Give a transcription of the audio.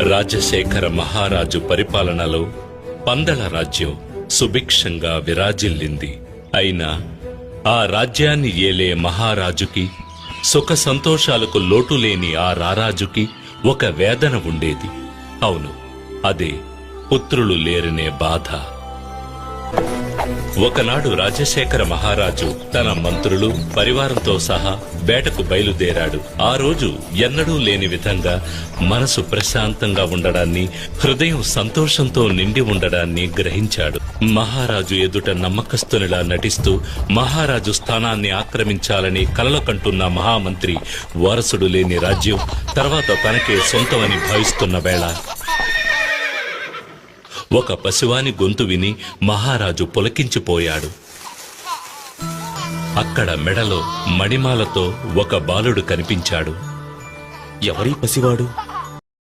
రాజశేఖర మహారాజు పరిపాలనలో పందల రాజ్యం సుభిక్షంగా విరాజిల్లింది. అయినా ఆ రాజ్యాన్ని ఏలే మహారాజుకి, సుఖ సంతోషాలకు లోటులేని ఆ రారాజుకి ఒక వేదన ఉండేది. అవును, అదే పుత్రులు లేరనే బాధ. ఒకనాడు రాజశేఖర మహారాజు తన మంత్రులు పరివారంతో సహా వేటకు బయలుదేరాడు. ఆ రోజు ఎన్నడూ లేని విధంగా మనసు ప్రశాంతంగా ఉండడాన్ని, హృదయం సంతోషంతో నిండి ఉండడాన్ని గ్రహించాడు. మహారాజు ఎదుట నమ్మకస్తునిలా నటిస్తూ మహారాజు స్థానాన్ని ఆక్రమించాలని కలలు కంటున్న మహామంత్రి, వారసుడు లేని రాజ్యం తర్వాత తనకే సొంతమని భావిస్తున్న వేళ ఒక పశువాని గొంతు విని మహారాజు పులకించిపోయాడు. అక్కడ మెడలో మణిమాలతో ఒక బాలుడు కనిపించాడు. ఎవరీ పసివాడు?